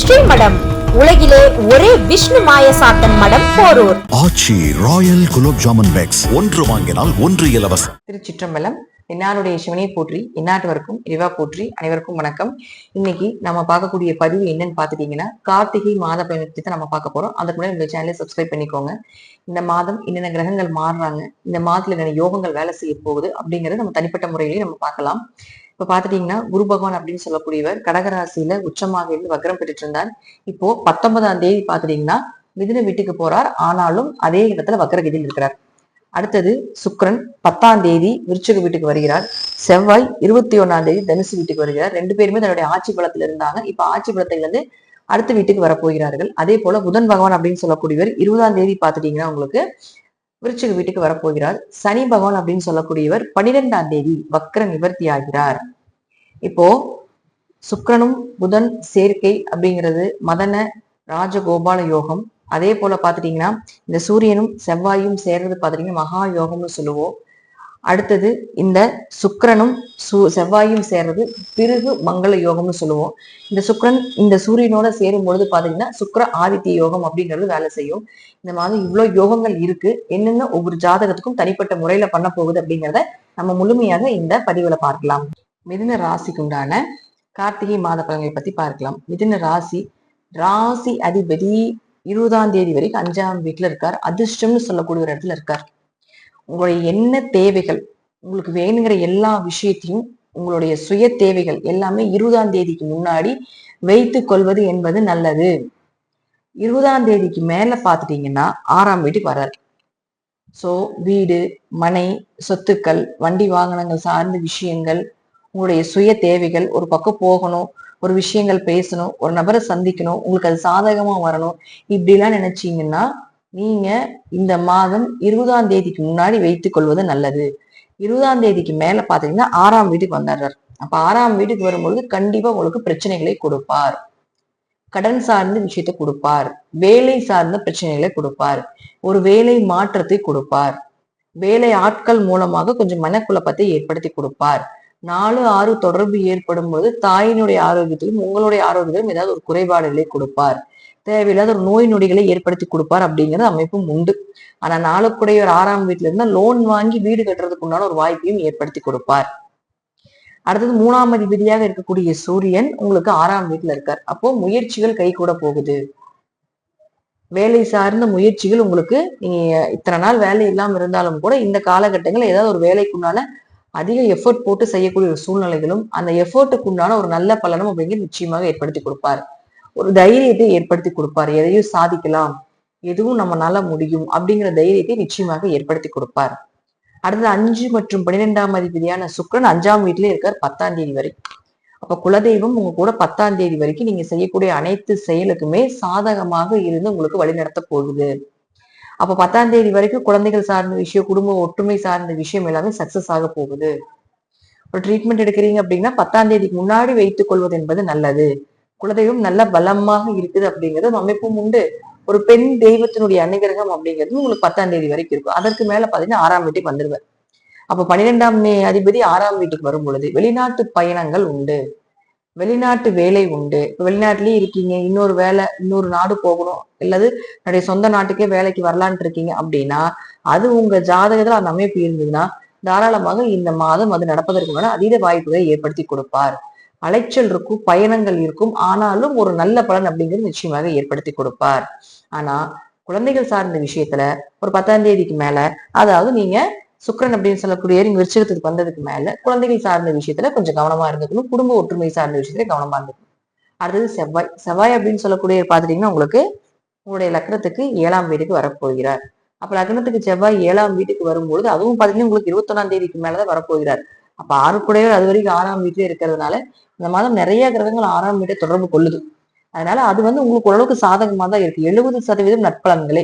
ஸ்ரீமடம், உலகிலே ஒரே விஷ்ணு மாயசாத்தன் மடம், போரூர். ஆச்சி ராயல் குலோப் ஜாமன் பேக்ஸ், ஒன்று வாங்கினால் ஒன்று இலவசம். திருச்சிற்றம்பலம். என்னாருடைய சிவனையை போற்றி, எந்நாட்டவருக்கும் இறைவா போற்றி. அனைவருக்கும் வணக்கம். இன்னைக்கு நம்ம பார்க்கக்கூடிய பதிவு என்னன்னு பாத்துட்டீங்கன்னா, கார்த்திகை மாத பயணத்தை தான் நம்ம பார்க்க போறோம். அதுக்கு முன்னாடி உங்க சேனலை சப்ஸ்கிரைப் பண்ணிக்கோங்க. இந்த மாதம் என்னென்ன கிரகங்கள் மாறுறாங்க, இந்த மாதத்துல என்னென்ன யோகங்கள் வேலை செய்ய போகுது அப்படிங்கறத நம்ம தனிப்பட்ட முறையிலேயே நம்ம பார்க்கலாம். இப்ப பாத்துட்டீங்கன்னா, குரு பகவான் அப்படின்னு சொல்லக்கூடியவர் கடகராசியில உச்சமாக இருந்து வக்ரம் பெற்றுட்டு இருந்தார். இப்போ 19ஆம் தேதி பாத்துட்டீங்கன்னா மிதுன வீட்டுக்கு போறார். ஆனாலும் அதே இடத்துல வக்ரகதியில் இருக்கிறார். அடுத்தது சுக்கிரன் 10ஆம் தேதி விருச்சிக வீட்டுக்கு வருகிறார். செவ்வாய் 21ஆம் தேதி தனுசு வீட்டுக்கு வருகிறார். ரெண்டு பேருமே தன்னுடைய ஆட்சி பலத்துல இருந்தாங்க. இப்ப ஆட்சி பலத்துல இருந்து அடுத்த வீட்டுக்கு வரப்போகிறார்கள். அதே போல புதன் பகவான் அப்படின்னு சொல்லக்கூடியவர் 20ஆம் தேதி பாத்துட்டீங்கன்னா உங்களுக்கு விருச்சிக வீட்டுக்கு வரப்போகிறார். சனி பகவான் அப்படின்னு சொல்லக்கூடியவர் 12ஆம் தேதி வக்ர நிவர்த்தி ஆகிறார். இப்போ சுக்கிரனும் புதன் சேர்க்கை அப்படிங்கிறது மதன ராஜகோபால யோகம். அதே போல பாத்துட்டீங்கன்னா இந்த சூரியனும் செவ்வாயும் சேர்றது பாத்துட்டீங்கன்னா மகா யோகம்னு சொல்லுவோம். அடுத்தது இந்த சுக்கிரனும் செவ்வாயும் சேர்றது பிறகு மங்கள யோகம்னு சொல்லுவோம். இந்த சுக்கிரன் இந்த சூரியனோட சேரும் பொழுது பாத்தீங்கன்னா சுக்கிர ஆதித்ய யோகம் அப்படிங்கிறது வேலை செய்யும். இந்த மாதிரி இவ்வளவு யோகங்கள் இருக்கு. என்னென்ன ஒவ்வொரு ஜாதகத்துக்கும் தனிப்பட்ட முறையில பண்ண போகுது அப்படிங்கிறத நம்ம முழுமையாக இந்த பதிவுல பார்க்கலாம். மிதுன ராசிக்கு உண்டான கார்த்திகை மாத பலன்களை பத்தி பார்க்கலாம். மிதுன ராசி அதிபதி 20ஆம் தேதி வரைக்கும் 5ஆம் வீட்டுல இருக்கார். அதிர்ஷ்டம்னு சொல்லக்கூடிய ஒரு இடத்துல இருக்கார். உங்களுடைய என்ன தேவைகள், உங்களுக்கு வேணுங்கிற எல்லா விஷயத்தையும் உங்களுடைய சுய தேவைகள் எல்லாமே 20ஆம் தேதிக்கு முன்னாடி வைத்து கொள்வது என்பது நல்லது. 20ஆம் தேதிக்கு மேல பாத்துட்டீங்கன்னா 6ஆம் வீட்டுக்கு வர்றாரு. சோ வீடு, மனை, சொத்துக்கள், வண்டி வாகனங்கள் சார்ந்த விஷயங்கள், உங்களுடைய சுய தேவைகள், ஒரு பக்கம் போகணும், ஒரு விஷயங்கள் பேசணும், ஒரு நபரை சந்திக்கணும், உங்களுக்கு அது சாதகமா வரணும், இப்படி எல்லாம் நினைச்சீங்கன்னா நீங்க இந்த மாதம் 20ஆம் தேதிக்கு முன்னாடி வைத்துக் கொள்வது நல்லது. 20ஆம் தேதிக்கு மேல பாத்தீங்கன்னா 6ஆம் வீட்டுக்கு வந்துடுறார். அப்ப 6ஆம் வீட்டுக்கு வரும்பொழுது கண்டிப்பா உங்களுக்கு பிரச்சனைகளை கொடுப்பார். கடன் சார்ந்த விஷயத்தை கொடுப்பார். வேலை சார்ந்த பிரச்சனைகளை கொடுப்பார். ஒரு வேலை மாற்றத்தை கொடுப்பார். வேலை ஆட்கள் மூலமாக கொஞ்சம் மனக்குழப்பத்தை ஏற்படுத்தி கொடுப்பார். 4, 6 தொடர்பு ஏற்படும் போது தாயினுடைய ஆரோக்கியத்திலும் உங்களுடைய ஆரோக்கியத்திலும் ஏதாவது ஒரு குறைபாடுகளை கொடுப்பார். தேவையில்லாத ஒரு நோய் நொடிகளை ஏற்படுத்தி கொடுப்பார் அப்படிங்கிறது அமைப்பும் உண்டு. ஆனா நாளுக்குடைய ஒரு 6ஆம் வீட்டுல இருந்தா லோன் வாங்கி வீடு கட்டுறதுக்கு உண்டான ஒரு வாய்ப்பையும் ஏற்படுத்தி கொடுப்பார். அடுத்தது 3ஆம் அதிபதியாக இருக்கக்கூடிய சூரியன் உங்களுக்கு 6ஆம் வீட்டுல இருக்கார். அப்போ முயற்சிகள் கை கூட போகுது. வேலை சார்ந்த முயற்சிகள் உங்களுக்கு, நீங்க இத்தனை நாள் வேலை இல்லாம இருந்தாலும் கூட இந்த காலகட்டங்கள் ஏதாவது ஒரு வேலைக்குண்டான அதிக எஃபர்ட் போட்டு செய்யக்கூடிய ஒரு சூழ்நிலைகளும் அந்த எஃபர்ட்டுக்கு உண்டான ஒரு நல்ல பலனும் அப்படிங்கிறது நிச்சயமாக ஏற்படுத்தி கொடுப்பார். ஒரு தைரியத்தை ஏற்படுத்தி கொடுப்பார். எதையும் சாதிக்கலாம், எதுவும் நம்மளால முடியும் அப்படிங்கிற தைரியத்தை நிச்சயமாக ஏற்படுத்தி கொடுப்பார். அடுத்தது 5 மற்றும் 12ஆம் அதிபதியான சுக்கிரன் 5ஆம் வீட்டிலே இருக்கார் 10ஆம் தேதி வரைக்கும். அப்ப குலதெய்வம் உங்க கூட 10ஆம் தேதி வரைக்கும் நீங்க செய்யக்கூடிய அனைத்து செயலுக்குமே சாதகமாக இருந்து உங்களுக்கு வழிநடத்த போகுது. அப்ப 10ஆம் தேதி வரைக்கும் குழந்தைகள் சார்ந்த விஷயம், குடும்ப ஒற்றுமை சார்ந்த விஷயம் எல்லாமே சக்சஸ் ஆக போகுது. ஒரு ட்ரீட்மெண்ட் எடுக்கிறீங்க அப்படின்னா 10ஆம் தேதிக்கு முன்னாடி வைத்துக் கொள்வது என்பது நல்லது. குலதெய்வம் நல்ல பலமாக இருக்குது அப்படிங்கிறது அமைப்பும் உண்டு. ஒரு பெண் தெய்வத்தினுடைய அனுகிரகம் அப்படிங்கிறது உங்களுக்கு 10ஆம் தேதி வரைக்கும் இருக்கும். அதற்கு மேல பாத்தீங்கன்னா 6ஆம் வீட்டுக்கு வந்துருவார். அப்ப 12ஆம் அதிபதி 6ஆம் வீட்டுக்கு வரும் பொழுது வெளிநாட்டு பயணங்கள் உண்டு, வெளிநாட்டு வேலை உண்டு. இப்ப வெளிநாட்டிலேயே இருக்கீங்க, இன்னொரு வேலை, இன்னொரு நாடு போகணும், அல்லது என்னுடைய சொந்த நாட்டுக்கே வேலைக்கு வரலான் இருக்கீங்க அப்படின்னா அது உங்க ஜாதகத்துல அந்த அமைப்பு இருந்ததுன்னா தாராளமாக இந்த மாதம் அது நடப்பதற்கு அதீத வாய்ப்புகளை ஏற்படுத்தி கொடுப்பார். அலைச்சல் இருக்கும், பயணங்கள் இருக்கும், ஆனாலும் ஒரு நல்ல பலன் அப்படிங்கிறது நிச்சயமாக ஏற்படுத்தி கொடுப்பார். ஆனா குழந்தைகள் சார்ந்த விஷயத்துல ஒரு 10ஆம் தேதிக்கு மேல, அதாவது நீங்க சுக்கிரன் அப்படின்னு சொல்லக்கூடிய நீங்க விருச்சிகத்துக்கு வந்ததுக்கு மேல குழந்தைகள் சார்ந்த விஷயத்துல கொஞ்சம் கவனமா இருந்துக்கணும். குடும்ப ஒற்றுமை சார்ந்த விஷயத்துல கவனமா இருந்துக்கணும். அடுத்தது செவ்வாய் அப்படின்னு சொல்லக்கூடிய பாத்துட்டீங்கன்னா உங்களுக்கு உங்களுடைய லக்னத்துக்கு 7ஆம் வீட்டுக்கு வரப்போகிறார். அப்ப லக்னத்துக்கு செவ்வாய் 7ஆம் வீட்டுக்கு வரும்பொழுது அதுவும் பாத்தீங்கன்னா உங்களுக்கு 21ஆம் தேதிக்கு மேலதான் வரப்போகிறார். அப்ப 6 கூடையவர் அது வரைக்கும் 6ஆம் வீட்டிலே இருக்கிறதுனால இந்த மாதம் நிறைய கிரகங்கள் 6ஆம் வீட்டை தொடர்பு கொள்ளுது. அதனால அது உங்களுக்கு ஓரளவுக்கு சாதகமா தான் இருக்கு. 70% நற்பலன்களே,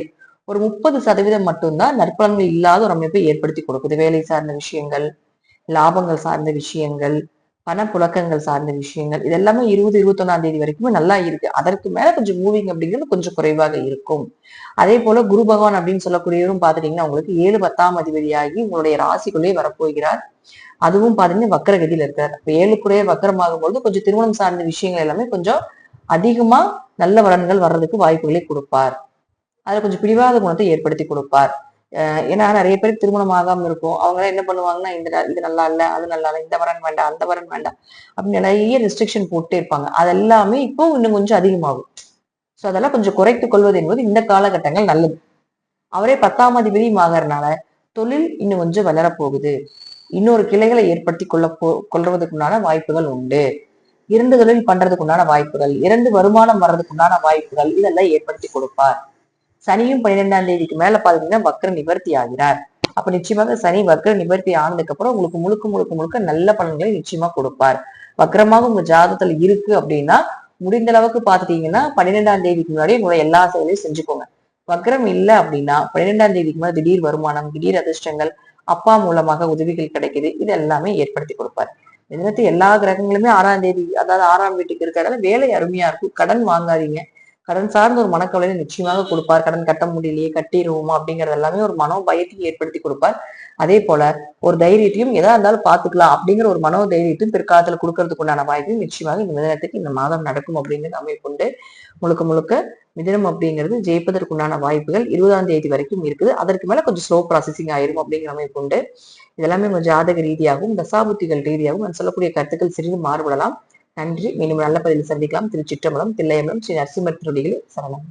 ஒரு 30% மட்டும்தான் நற்பலன்கள் இல்லாத ஒரு அமைப்பை ஏற்படுத்தி கொடுக்குது. வேலை சார்ந்த விஷயங்கள், லாபங்கள் சார்ந்த விஷயங்கள், பணப்புழக்கங்கள் சார்ந்த விஷயங்கள், இது எல்லாமே 20, 21ஆம் தேதி வரைக்குமே நல்லா இருக்கு. அதற்கு மேல கொஞ்சம் மூவிங் அப்படிங்கிறது கொஞ்சம் குறைவாக இருக்கும். அதே போல குரு பகவான் அப்படின்னு சொல்லக்கூடியவரும் பாத்துட்டீங்கன்னா உங்களுக்கு 7, 10ஆம் அதிபதியாகி உங்களுடைய ராசிக்குள்ளேயே வரப்போகிறார். அதுவும் பாத்தீங்கன்னா வக்கரகதியில இருக்காரு. 7 கூடயே வக்கரமாகும் பொழுது கொஞ்சம் திருமணம் சார்ந்த விஷயங்கள் எல்லாமே கொஞ்சம் அதிகமா நல்ல பலன்கள் வர்றதுக்கு வாய்ப்புகளை கொடுப்பார். அதுல கொஞ்சம் பிடிவாத குணத்தை ஏற்படுத்தி கொடுப்பார். ஏன்னா நிறைய பேர் திருமணம் ஆகாம இருக்கும். அவங்க என்ன பண்ணுவாங்கன்னா, இது நல்லா இல்ல, அது நல்லா இல்ல, இந்த வரன் வேண்டாம், அந்த வரன் வேண்டாம் அப்படின்னு நிறைய ரெஸ்ட்ரிக்ஷன் போட்டே இருப்பாங்க. அதெல்லாமே இப்போ இன்னும் கொஞ்சம் அதிகமாகும். சோ அதெல்லாம் கொஞ்சம் குறைத்துக் கொள்வது என்பது இந்த காலகட்டங்கள் நல்லது. அவரே 10ஆம் அதிபதியும் ஆகறதுனால தொழில் இன்னும் கொஞ்சம் வளரப்போகுது. இன்னொரு கிளைகளை ஏற்படுத்தி கொள்றதுக்குண்டான வாய்ப்புகள் உண்டு. 2 தொழில் பண்றதுக்கு உண்டான வாய்ப்புகள், 2 வருமானம் வர்றதுக்கு உண்டான வாய்ப்புகள் இதெல்லாம் ஏற்படுத்தி கொடுப்பார். சனியும் 12ஆம் தேதிக்கு மேல பாத்தீங்கன்னா வக்ர நிவர்த்தி ஆகிறார். அப்ப நிச்சயமாக சனி வக்ர நிவர்த்தி ஆனதுக்கு அப்புறம் உங்களுக்கு முழுக்க முழுக்க முழுக்க நல்ல பலன்களை நிச்சயமா கொடுப்பார். வக்ரமாக உங்க ஜாதகத்துல இருக்கு அப்படின்னா முடிந்த அளவுக்கு பாத்துட்டீங்கன்னா 12ஆம் தேதிக்கு முன்னாடி உங்களோட எல்லா செயலையும் செஞ்சுக்கோங்க. வக்ரம் இல்ல அப்படின்னா 12ஆம் தேதிக்கு மேல திடீர் வருமானம், திடீர் அதிர்ஷ்டங்கள், அப்பா மூலமாக உதவிகள் கிடைக்குது, இது எல்லாமே ஏற்படுத்தி கொடுப்பார். இந்த எல்லா கிரகங்களுமே 6ஆம் தேதி, அதாவது 6ஆம் வீட்டுக்கு இருக்கிறதால வேலை அருமையா இருக்கும். கடன் வாங்காதீங்க. கடன் சார்ந்த ஒரு மனக்கவலையை நிச்சயமாக கொடுப்பார். கடன் கட்ட முடியலையே, கட்டிடுவோமா அப்படிங்கறது எல்லாமே ஒரு மனோபயத்தையும் ஏற்படுத்தி கொடுப்பார். அதே போல ஒரு தைரியத்தையும் எதா இருந்தாலும் பாத்துக்கலாம் அப்படிங்கிற ஒரு மனோ தைரியத்தையும் பிற்காலத்துல கொடுக்கறதுக்கு உண்டான வாய்ப்பையும் நிச்சயமாக இந்த மிதனத்துக்கு இந்த மாதம் நடக்கும் அப்படிங்கிறது அமைப்புண்டு. முழுக்க முழுக்க மிதனம் அப்படிங்கிறது ஜெயிப்பதற்குண்டான வாய்ப்புகள் 20ஆம் தேதி வரைக்கும் இருக்குது. அதற்கு மேல கொஞ்சம் ஸ்லோ ப்ராசஸிங் ஆயிரும் அப்படிங்கிற அமைப்பு உண்டு. இதெல்லாமே கொஞ்சம் ஜாதக ரீதியாகவும் தசாபுத்திகள் ரீதியாகவும் நான் சொல்லக்கூடிய கருத்துக்கள் சிறிது மாறுபடலாம். நன்றி. மீண்டும் நல்ல பதிவில் சந்திக்கலாம். திருச்சிற்றம்பலம், தில்லையம்பலம், ஸ்ரீ நரசிம்மர் திருவடிகளே சரணம்.